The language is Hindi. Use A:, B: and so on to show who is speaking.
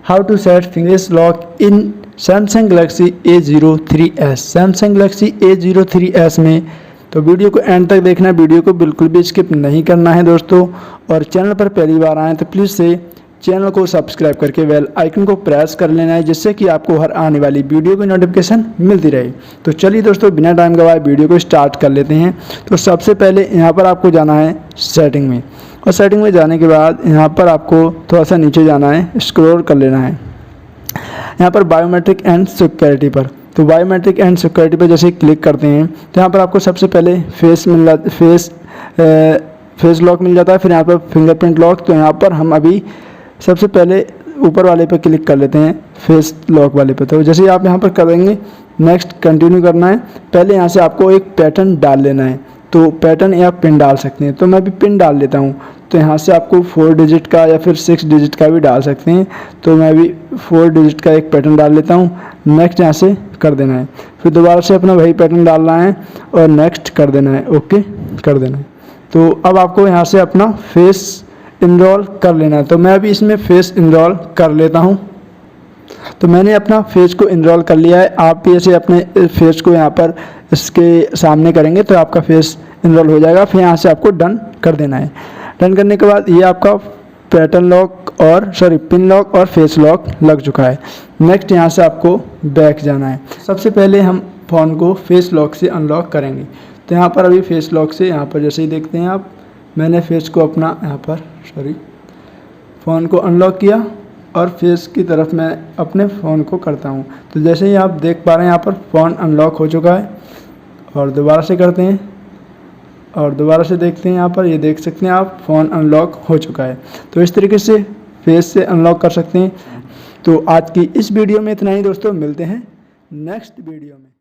A: How to set face lock in Samsung Galaxy A03s। Samsung Galaxy A03s में तो वीडियो को एंड तक देखना है, वीडियो को बिल्कुल भी स्किप नहीं करना है दोस्तों। और चैनल पर पहली बार आएँ तो प्लीज़ से चैनल को सब्सक्राइब करके बेल आइकन को प्रेस कर लेना है, जिससे कि आपको हर आने वाली वीडियो की नोटिफिकेशन मिलती रहे। तो चलिए दोस्तों, बिना टाइम गवाए वीडियो को स्टार्ट कर लेते हैं। तो सबसे पहले यहाँ पर आपको जाना है सेटिंग में, और सेटिंग में जाने के बाद यहाँ पर आपको थोड़ा सा नीचे जाना है, स्क्रॉल कर लेना है यहाँ पर बायोमेट्रिक एंड सिक्योरिटी पर। तो बायोमेट्रिक एंड सिक्योरिटी पर जैसे क्लिक करते हैं तो यहाँ पर आपको सबसे पहले फेस लॉक मिल जाता है, फिर यहाँ पर फिंगरप्रिंट लॉक। तो यहाँ पर हम अभी सबसे पहले ऊपर वाले पर क्लिक कर लेते हैं, फेस लॉक वाले पर। तो जैसे ही आप यहाँ पर करेंगे नेक्स्ट कंटिन्यू करना है। पहले यहाँ से आपको एक पैटर्न डाल लेना है, तो पैटर्न या पिन डाल सकते हैं। तो मैं भी पिन डाल लेता हूँ। तो यहाँ से आपको 4 डिजिट का या फिर 6 डिजिट का भी डाल सकते हैं। तो मैं भी 4 डिजिट का एक पैटर्न डाल लेता हूँ। नेक्स्ट यहाँ से कर देना है, फिर दोबारा से अपना वही पैटर्न डालना है और नेक्स्ट कर देना है, ओके कर देना है। तो अब आपको यहाँ से अपना फेस इनरोल कर लेना है। तो मैं अभी इसमें फेस इनरोल कर लेता हूँ। तो मैंने अपना फेस को इनरोल कर लिया है। आप भी ऐसे अपने फेस को यहाँ पर इसके सामने करेंगे तो आपका फेस इनरोल हो जाएगा। फिर यहाँ से आपको डन कर देना है। डन करने के बाद ये आपका पैटर्न लॉक और पिन लॉक और फेस लॉक लग चुका है। नेक्स्ट यहाँ से आपको बैक जाना है। सबसे पहले हम फ़ोन को फेस लॉक से अनलॉक करेंगे। तो यहाँ पर अभी फेस लॉक से यहाँ पर जैसे ही देखते हैं आप, मैंने फेस को अपना यहाँ पर फ़ोन को अनलॉक किया और फेस की तरफ मैं अपने फ़ोन को करता हूँ। तो जैसे ही आप देख पा रहे हैं यहाँ पर फ़ोन अनलॉक हो चुका है। और दोबारा से करते हैं और दोबारा से देखते हैं, यहाँ पर ये देख सकते हैं आप फ़ोन अनलॉक हो चुका है। तो इस तरीके से फेस से अनलॉक कर सकते हैं। तो आज की इस वीडियो में इतना ही दोस्तों, मिलते हैं नेक्स्ट वीडियो में।